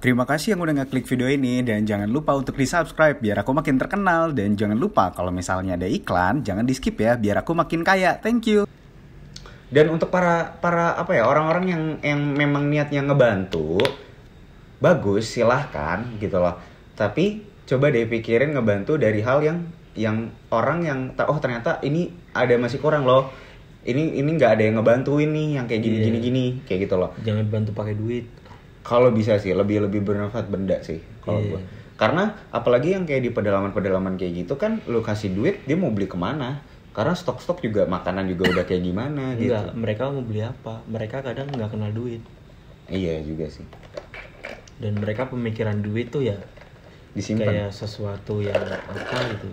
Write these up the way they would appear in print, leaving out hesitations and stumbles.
Terima kasih yang udah ngeklik video ini dan jangan lupa untuk di-subscribe biar aku makin terkenal dan jangan lupa kalau misalnya ada iklan jangan di-skip ya biar aku makin kaya. Thank you. Dan untuk para orang-orang yang memang niatnya ngebantu, bagus silahkan gitu loh. Tapi coba deh pikirin ngebantu dari hal yang orang yang ternyata ini ada masih kurang loh. Ini nggak ada yang ngebantu ini yang kayak gini kayak gitu loh. Jangan bantu pakai duit. Kalau bisa sih lebih bermanfaat benda sih kalau gua. Karena apalagi yang kayak di pedalaman kayak gitu kan lu kasih duit dia mau beli kemana? Karena stok juga makanan juga udah kayak gimana gitu. Enggak, mereka mau beli apa? Mereka kadang nggak kenal duit. Iya juga sih. Dan mereka pemikiran duit tuh ya Disimpan. kayak sesuatu yang apa gitu.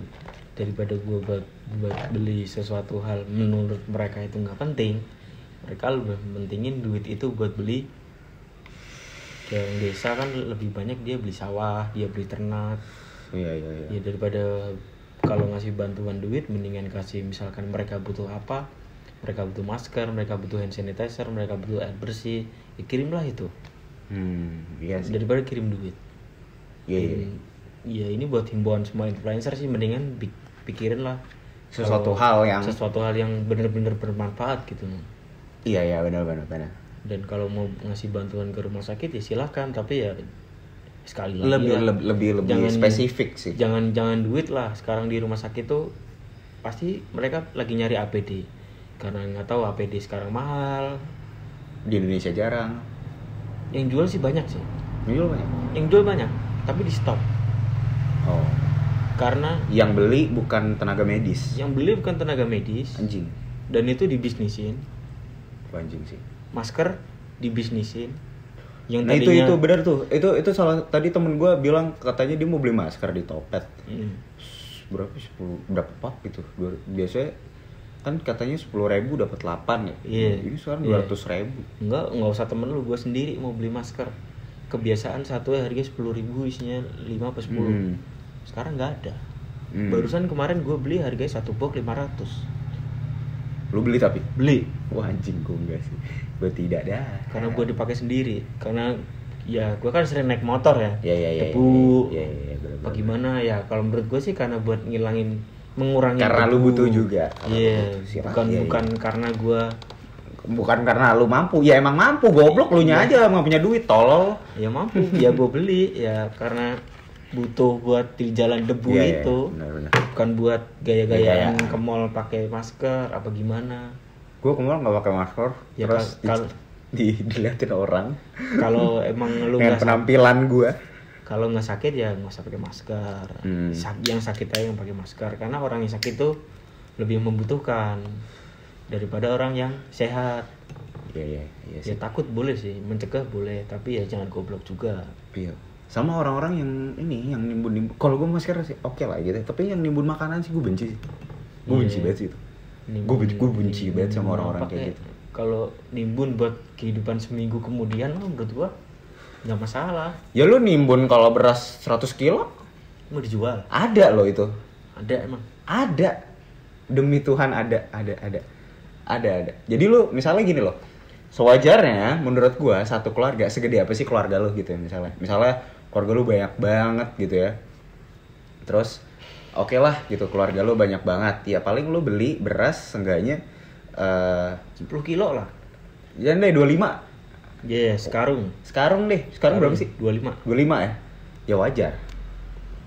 Daripada gua buat beli sesuatu hal menurut mereka itu nggak penting, mereka lebih pentingin duit itu buat beli. Kayak yang desa kan lebih banyak dia beli sawah, dia beli ternak. Iya. Ya daripada kalau ngasih bantuan duit mendingan kasih misalkan mereka butuh apa, mereka butuh masker, mereka butuh hand sanitizer, mereka butuh air bersih, ya kirimlah itu. Iya sih. Daripada kirim duit. Iya. Ya ini buat himbauan semua influencer sih, mendingan pikirin lah Sesuatu hal yang benar-benar bermanfaat gitu. Iya benar. Dan kalau mau ngasih bantuan ke rumah sakit ya silahkan, tapi ya sekali lagi lebih spesifik sih. Jangan duit lah. Sekarang di rumah sakit tuh pasti mereka lagi nyari APD karena nggak tahu APD sekarang mahal. Di Indonesia jarang. Yang jual sih banyak sih. Yang jual banyak, tapi di stop. Oh. Karena yang beli bukan tenaga medis. Anjing. Dan itu dibisnisin. Anjing sih. Masker dibisnisin. Yang Nah tadinya, itu benar tuh. Itu salah tadi temen gue bilang katanya dia mau beli masker di Topet. Berapa 10 berapa pak gitu. Biasanya kan katanya 10.000 dapat 8 ya. Iya. Ini sekarang 200.000. Enggak usah temen lu, gue sendiri mau beli masker. Kebiasaan satu harga 10.000 isinya 5 apa 10. Sekarang nggak ada. Barusan kemarin gue beli harganya satu box 500. Lu beli tapi? Beli. Wah anjing gue enggak sih. Gue tidak dah. Karena gue dipakai sendiri. Karena ya gue kan sering naik motor ya. Iya. Debu. Iya. Bagaimana ya? Kalau menurut gue sih karena buat mengurangi. Karena debu. lu butuh juga. Iya. Bukan karena gue. Bukan karena lu mampu. Ya emang mampu. Goblok lu nya aja nggak punya duit. Tolol. Ya mampu. Ya gue beli. Ya karena butuh buat di jalan debu itu. Benar. Bukan buat gaya-gayaan ke mall pakai masker apa gimana. Gue ke mall nggak pakai masker. Ya, terus dilihatin orang. Kalau emang lu dengan penampilan gue. Kalau nggak sakit ya nggak usah pakai masker. Yang sakit aja yang pakai masker. Karena orang yang sakit tuh lebih membutuhkan daripada orang yang sehat. Iya Ya takut boleh sih, mencegah boleh, tapi ya jangan goblok juga. Iya. Sama orang-orang yang nimbun. Kalau gue masker sih oke lah gitu. Tapi yang nimbun makanan sih gue benci sih. Gue benci banget sih itu. Gue benci banget sama orang-orang kayak gitu. Kalau nimbun buat kehidupan seminggu kemudian lo menurut gue nggak masalah. Ya lu nimbun kalau beras 100 kilo Mau dijual? ada loh itu. Ada emang. Ada. Demi Tuhan ada. Jadi lu misalnya gini loh. Sewajarnya menurut gua satu keluarga segede apa sih keluarga lu gitu ya misalnya keluarga lu banyak banget gitu ya. Terus oke lah gitu keluarga lu banyak banget. Ya paling lu beli beras seenggaknya 10 kilo lah. jangan deh 25. Iya, sekarung Berapa sih? 25 ya? Ya wajar.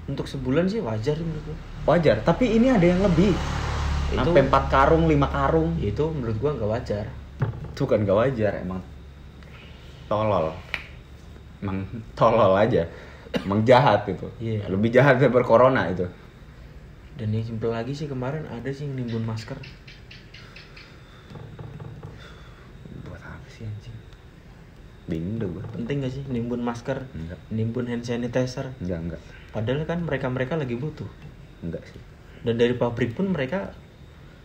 Untuk sebulan sih wajar menurut gua. Wajar, tapi ini ada yang lebih. Sampai 4 karung, 5 karung. Itu menurut gua nggak wajar. Itu kan gak wajar, emang tolol. Emang tolol aja. Emang jahat itu. Iya. Lebih jahat daripada corona itu. Dan yang simpel lagi sih kemarin ada sih yang nimbun masker. Buat apa sih anjing? Bingung deh gue. Penting gak sih nimbun masker? Enggak. Nimbun hand sanitizer? Enggak. Padahal kan mereka lagi butuh. Enggak sih. Dan dari pabrik pun mereka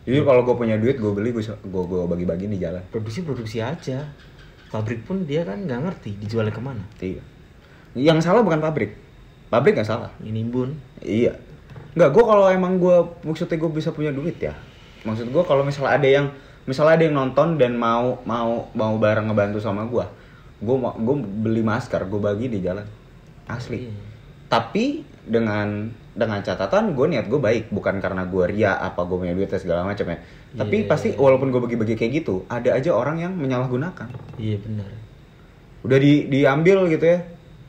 Jadi kalau gue punya duit gue beli gue bagi-bagi di jalan. produksi aja. Pabrik pun dia kan nggak ngerti dijualnya kemana. Iya. Yang salah bukan pabrik nggak salah. Ini nimbun. Iya. Nggak, gue kalau emang maksudnya gue bisa punya duit ya. Maksud gue kalau misalnya ada yang nonton dan mau bareng ngebantu sama gue beli masker, gue bagi di jalan. asli. Iya. Tapi dengan catatan gue niat gue baik, bukan karena gue ria apa gue punya duit dan segala macam ya. Tapi Iya. pasti walaupun gue bagi-bagi kayak gitu, ada aja orang yang menyalahgunakan. Iya benar. Udah diambil gitu ya,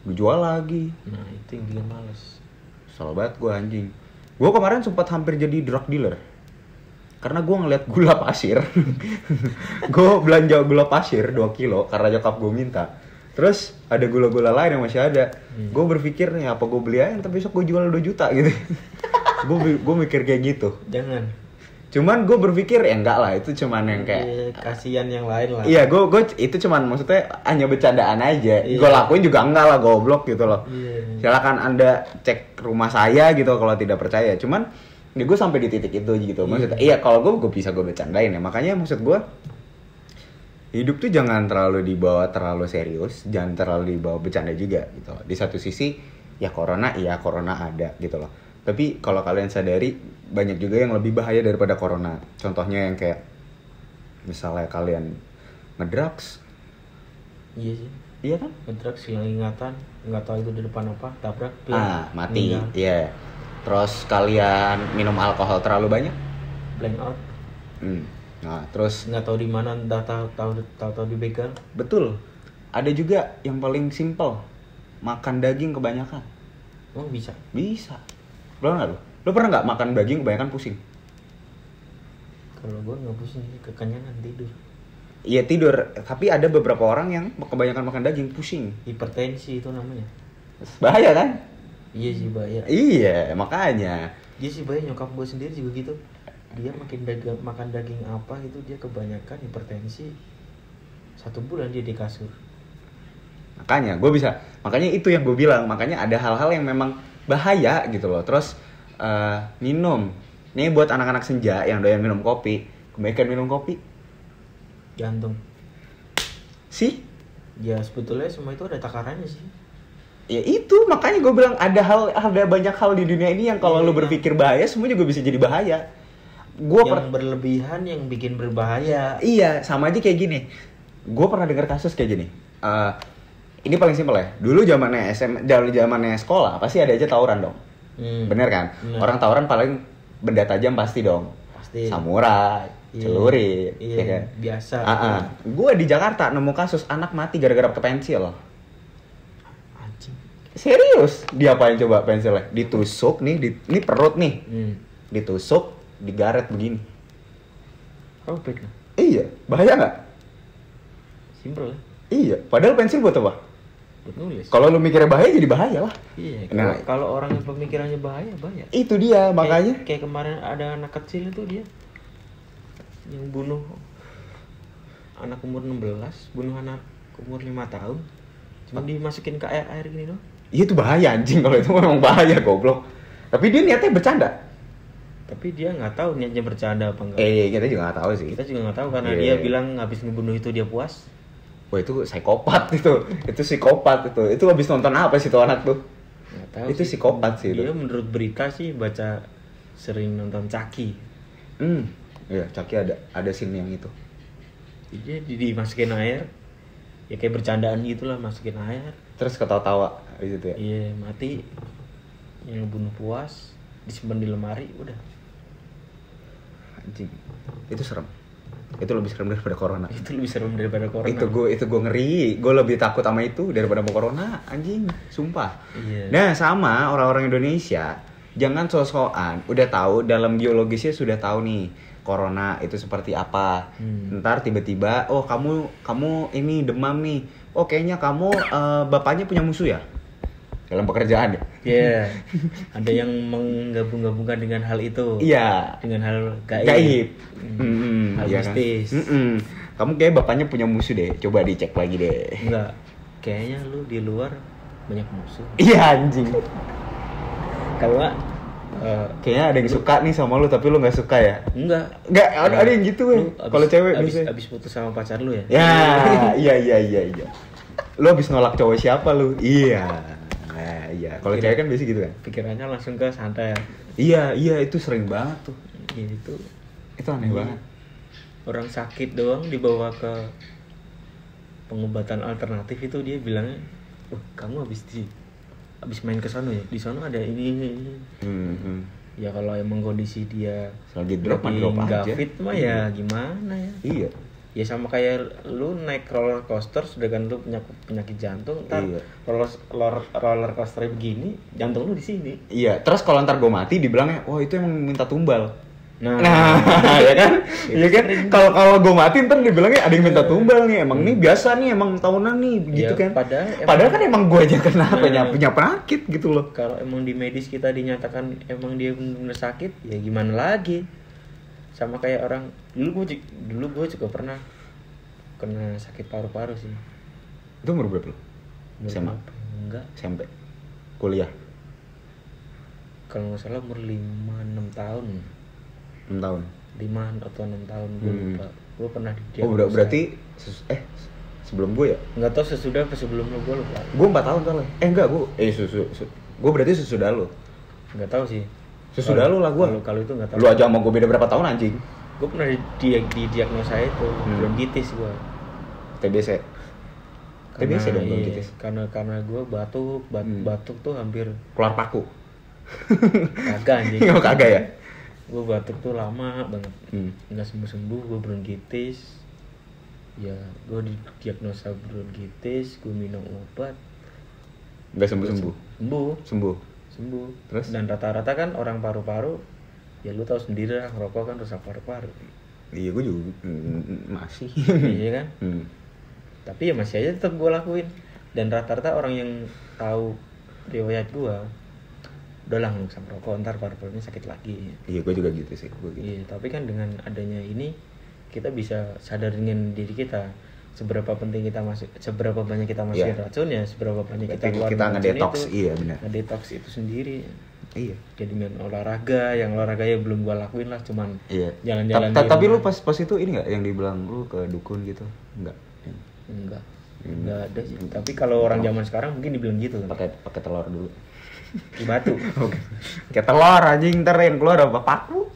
dijual lagi. Nah itu yang bikin males. Salah banget gue anjing. Gue kemarin sempat hampir jadi drug dealer. Karena gue ngeliat gula pasir. Gue belanja gula pasir 2 kilo karena nyokap gue minta. Terus ada gula-gula lain yang masih ada. Gue berpikir ya apa gue beli aja, tapi besok gue jual 2 juta gitu. Gue mikir kayak gitu. Jangan. Cuman gue berpikir ya enggak lah, itu cuman yang kayak Iya, kasihan yang lain lah. iya, gue itu cuman maksudnya hanya bercandaan aja. Iya. Gue lakuin juga enggak lah, goblok gitu loh. Iya. Silakan Anda cek rumah saya gitu kalau tidak percaya. Cuman ya gue sampai di titik itu gitu. Maksudnya iya kalau gue bisa gue bercandain ya. Makanya maksud gue hidup tuh jangan terlalu dibawa terlalu serius, jangan terlalu dibawa bercanda juga gitu loh. Di satu sisi ya corona ada gitu loh. Tapi kalau kalian sadari banyak juga yang lebih bahaya daripada corona. Contohnya yang kayak misalnya kalian ngedrugs. Iya sih. Iya kan? Ngedrugs hilang ingatan, nggak tahu itu di depan apa, tabrak. Mati. meninggal. Iya. Terus kalian minum alkohol terlalu banyak. Blank out. Nah, terus Nggak tahu di mana, entah tahu di begal. betul. Ada juga yang paling simple. Makan daging kebanyakan. Oh bisa. Bisa. Pernah nggak lu? Lu pernah nggak makan daging kebanyakan pusing? Kalau gue nggak pusing, kekenyangan tidur. Iya tidur. Tapi ada beberapa orang yang kebanyakan makan daging pusing. Hipertensi itu namanya. Bahaya kan? Iya sih bahaya. Iya, makanya. Iya sih bahaya, nyokap gue sendiri juga gitu. Dia makan daging apa itu dia kebanyakan hipertensi. 1 bulan dia di kasur. Makanya itu yang gue bilang. Makanya ada hal-hal yang memang bahaya gitu loh. Terus minum. Ini buat anak-anak senja yang doyan minum kopi. Kebanyakan minum kopi. Jantung. Sih? Ya sebetulnya semua itu ada takarannya sih. Ya itu makanya gue bilang ada banyak hal di dunia ini yang kalau Iya. lu berpikir bahaya semua juga bisa jadi bahaya. Yang berlebihan yang bikin berbahaya. Iya, sama aja kayak gini. Gue pernah dengar kasus kayak gini. Ini paling simpel ya. Dulu zamannya sekolah pasti ada aja tawuran dong. Bener kan? Bener. Orang tawuran paling benda tajam pasti dong. Pasti. Samurai, Iya. celurit, Iya, ya kan? biasa. Gue di Jakarta nemu kasus anak mati gara-gara pakai pensil. Anjing. Serius? Diapain coba pensilnya? Ditusuk nih, ini perut nih. Ditusuk, digaret begini. Robek lah. Iya, bahaya nggak? Simple lah. Iya, padahal pensil buat apa? Buat nulis. Kalau lu mikirnya bahaya jadi bahaya lah. Iya. Nah. Kalau orang yang pemikirannya bahaya. Itu dia makanya. Kayak kemarin ada anak kecil itu dia yang bunuh anak umur 16, bunuh anak umur 5 tahun. Cuma dimasukin ke air gini doang. Iya itu bahaya anjing, kalau itu memang bahaya goblok. Tapi dia niatnya bercanda. Tapi dia nggak tahu niatnya bercanda apa enggak. Kita juga nggak tahu sih. Kita juga nggak tahu karena Iya. dia bilang habis ngebunuh itu dia puas. Wah itu psikopat itu psikopat itu. Itu habis nonton apa sih tuh anak tuh? Nggak tahu Itu sih. psikopat sih itu. Dia menurut berita sih baca sering nonton Chucky. Iya, Chucky ada scene yang itu. Dia dimasukin air. Ya kayak bercandaan gitulah, masukin air. Terus ketawa-tawa di situ ya. Iya, mati. Yang bunuh puas, disimpan di lemari, udah. Anjing. Itu serem. Itu lebih serem daripada corona. Itu lebih serem daripada corona. Itu gue ngeri. Gue lebih takut sama itu daripada mau corona, anjing. Sumpah. Iya. Nah, sama orang-orang Indonesia, jangan sok-sokan. Udah tahu dalam biologisnya sudah tahu nih corona itu seperti apa. Ntar tiba-tiba, oh kamu ini demam nih. Oh kayaknya kamu bapaknya punya musuh ya dalam pekerjaan ya. Iya. Ada yang menggabung-gabungkan dengan hal itu. Iya. Dengan hal gaib. Hal Iya kan? mistis. Kamu kayak bapaknya punya musuh deh. Coba dicek lagi deh. Enggak. Kayaknya lu di luar banyak musuh. Iya anjing. Kalau nggak, Kayaknya ada yang suka nih sama lu tapi lu nggak suka ya? enggak. Nggak, ada yang gitu Lu ya. Kalau cewek biasanya. abis putus sama pacar lu ya? Ya, iya. Lu habis nolak cowok siapa lu? Iya. Nah, iya. Kalau cewek kan biasa gitu kan? Pikirannya langsung ke santai. Iya, itu sering banget tuh. Gitu. Itu aneh banget. Orang sakit doang dibawa ke pengobatan alternatif itu dia bilangnya, kamu habis abis main ke sono ya, di sono ada ini. Ya kalau emang kondisi dia lagi drop nggak aja. fit mah ya gimana ya. Iya. Ya sama kayak lu naik roller coaster sedangkan lu punya penyakit jantung, ntar Iya. roller coaster begini, jantung lu di sini. Iya, terus kalau ntar gue mati dibilangnya, wah itu emang minta tumbal. Nah, Ya kan? Iya kan? Kalau gue mati ntar dibilangnya ada yang minta tumbal nih, emang nih biasa nih, emang tahunan nih, gitu Ya, kan? padahal Padahal kan emang gue aja kena punya penyakit gitu loh. kalau emang di medis kita dinyatakan emang dia benar sakit, ya gimana lagi? Sama kayak orang dulu gue juga pernah kena sakit paru-paru sih. Itu umur berapa lo? SMA? Enggak, SMP? Kuliah? kalau nggak salah umur 5-6 tahun. 6 tahun? 5 atau 6 tahun gue lupa. Gue pernah di Oh berarti sebelum gue ya? nggak tahu sesudah apa sebelum lo, gue lupa. Gue 4 tahun soalnya. Enggak, gue berarti sesudah lo. Nggak tahu sih. Sesudah lu lah gua. Kalau itu nggak tahu. Lu aja sama gue beda berapa tahun anjing? Gue pernah di diagnosa itu bronkitis gue. TBC. TBC dong bronkitis. Karena gue batuk tuh hampir Keluar paku. kagak anjing. Oh, kagak ya? Gue batuk tuh lama banget. Nggak sembuh-sembuh, gue bronkitis. Ya, gue didiagnosa bronkitis, gue minum obat. Enggak sembuh-sembuh. Sembuh. Terus? Dan rata-rata kan orang paru-paru, ya lu tahu sendiri lah, ngerokok kan rusak paru-paru. Iya, gue juga masih. Iya kan? Tapi ya masih aja tetap gue lakuin. Dan rata-rata orang yang tahu riwayat gue, udahlah nggak usah merokok, ntar paru-parunya sakit lagi. Iya, gue juga gitu sih. Iya, tapi kan dengan adanya ini kita bisa sadar dengan diri kita seberapa banyak kita masukin racun ya, seberapa banyak kita keluar kita ngedetox, iya benar. Ngedetox itu sendiri. Iya. Jadi dengan olahraga ya belum gua lakuin lah, cuman Iya. jalan-jalan. Tapi lu pas itu ini nggak yang dibilang lu ke dukun gitu? Enggak. Enggak ada sih. Tapi kalau orang zaman sekarang mungkin dibilang gitu kan. Pakai telur dulu. Di batu. Oke. Kayak telur anjing, ntar yang keluar apa paku.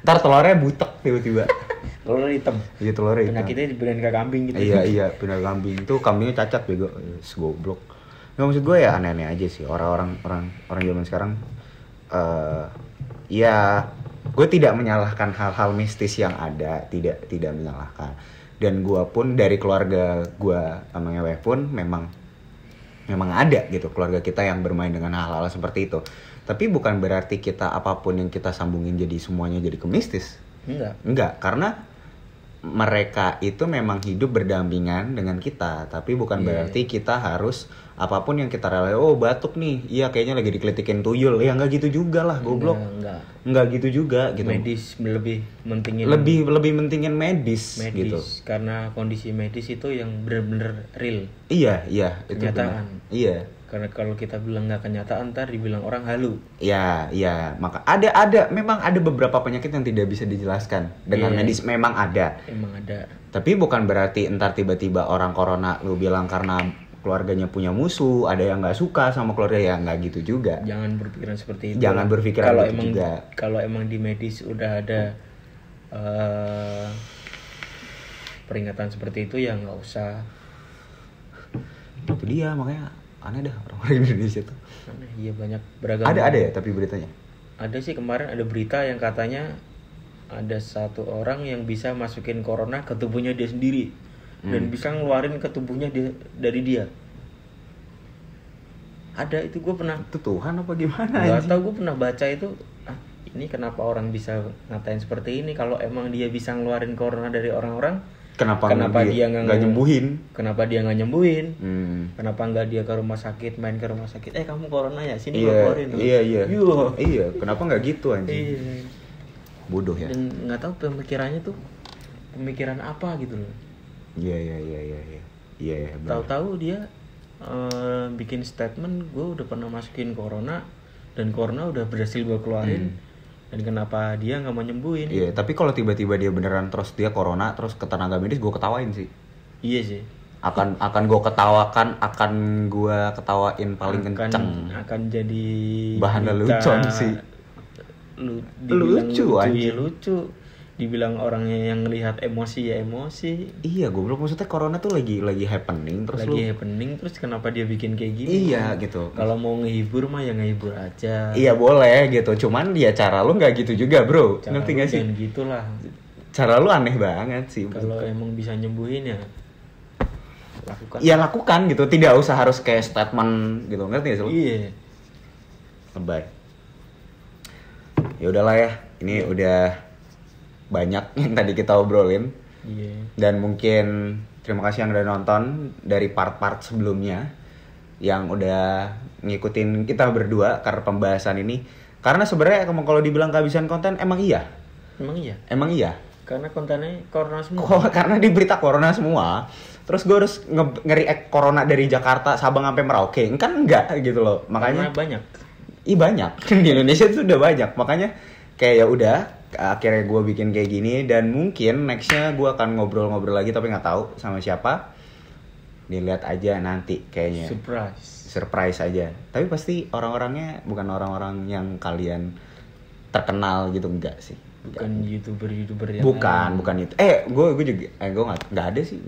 Ntar telurnya butek tiba-tiba. Telur hitam. Iya, telurnya hitam. Penyakitnya dibeliin ke kambing gitu. Iya, benar kambing. Itu kambingnya cacat bego. Goblok. Nggak, maksud gue ya aneh-aneh aja sih orang zaman sekarang. Ya, gue tidak menyalahkan hal-hal mistis yang ada, tidak menyalahkan. Dan gue pun dari keluarga gue sama ngewe pun memang ada gitu keluarga kita yang bermain dengan hal-hal seperti itu. Tapi bukan berarti kita apapun yang kita sambungin jadi semuanya jadi ke mistis. Enggak, karena mereka itu memang hidup berdampingan dengan kita, tapi bukan berarti kita harus apapun yang kita rela. Oh, batuk nih, iya kayaknya lagi dikelitikin tuyul. Ya nggak gitu juga lah, goblok. Nggak gitu juga gitu. Medis lebih mentingin medis gitu. Karena kondisi medis itu yang benar-benar real. Iya, itu kenyataan. Iya. Karena kalau kita bilang nggak kenyataan, ntar dibilang orang halu. Iya. Maka memang ada beberapa penyakit yang tidak bisa dijelaskan dengan medis, memang ada. Emang ada. Tapi bukan berarti entar tiba-tiba orang corona lu bilang karena keluarganya punya musuh, ada yang nggak suka sama keluarga, ya nggak gitu juga. Jangan berpikiran seperti itu. Jangan berpikiran kalau gitu emang, juga. Kalau emang di medis udah ada peringatan seperti itu, ya nggak usah. Itu dia, makanya aneh dah orang-orang Indonesia tuh. Aneh, iya banyak beragam. Ada ya tapi beritanya. Ada sih, kemarin ada berita yang katanya ada satu orang yang bisa masukin corona ke tubuhnya dia sendiri dan bisa ngeluarin ke tubuhnya dari dia. Ada, itu gue pernah. Itu Tuhan apa gimana? Gak tau, gue pernah baca itu. Ini kenapa orang bisa ngatain seperti ini? Kalau emang dia bisa ngeluarin corona dari orang-orang, kenapa dia nggak nyembuhin? Kenapa dia nggak nyembuhin? Kenapa nggak dia ke rumah sakit, main ke rumah sakit? Kamu corona ya, sini gue keluarin tuh. Iya. Kenapa nggak gitu anjing? Iya. Bodoh ya. Dan nggak tahu pemikirannya tuh pemikiran apa gitu loh. Iya. Tahu-tahu dia bikin statement, gue udah pernah masukin corona dan corona udah berhasil gue keluarin. Dan kenapa dia nggak mau nyembuhin? Iya, tapi kalau tiba-tiba dia beneran terus dia corona terus ke tenaga medis, gue ketawain sih. Iya sih. Akan gue ketawain paling kenceng. Akan jadi bahan lelucon sih. Lucu. dibilang orangnya yang lihat emosi ya emosi. Iya, goblok, maksudnya corona tuh lagi happening terus Lagi happening terus kenapa dia bikin kayak gini? Iya gitu. Kalau mau ngehibur mah ya ngehibur aja. Iya boleh gitu, cuman ya cara lu nggak gitu juga bro, Cara ngerti lu gak sih? jangan gitulah. Cara lu aneh banget sih. Kalau emang bisa nyembuhin ya lakukan. Ya lakukan gitu, tidak usah harus kayak statement gitu, ngerti gak sih lu? Iya. Lebay. Ya udahlah ya, ini udah banyak yang tadi kita obrolin. Iya. Dan mungkin terima kasih yang udah nonton dari part-part sebelumnya yang udah ngikutin kita berdua karena pembahasan ini. Karena sebenarnya kalau dibilang kehabisan konten emang iya. Emang iya. Karena kontennya corona semua. Karena di berita corona semua. Terus gue harus nge-react corona dari Jakarta, Sabang sampai Merauke. Kan enggak gitu loh. Makanya Karena banyak. banyak. Di Indonesia itu udah banyak. Makanya kayak ya udah, akhirnya gue bikin kayak gini dan mungkin nextnya gue akan ngobrol-ngobrol lagi tapi nggak tahu sama siapa. Dilihat aja nanti kayaknya. Surprise aja. Tapi pasti orang-orangnya bukan orang-orang yang kalian terkenal gitu, enggak sih. Bukan youtuber yang Bukan itu. Gue juga gue nggak ada sih.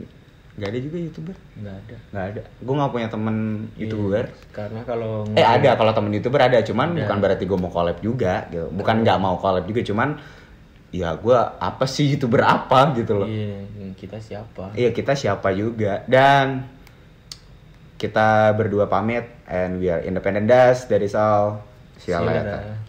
Nggak ada juga youtuber. Nggak ada. Gue nggak punya temen youtuber. Karena kalau Ada kalau temen youtuber ada, cuman ada. bukan berarti gue mau collab juga gitu. Bukan nggak mau collab juga, cuman ya gue apa sih youtuber apa gitu loh. Iya, kita siapa? Iya, kita siapa juga. Dan kita berdua pamit and we are independent das. That is all. See you later.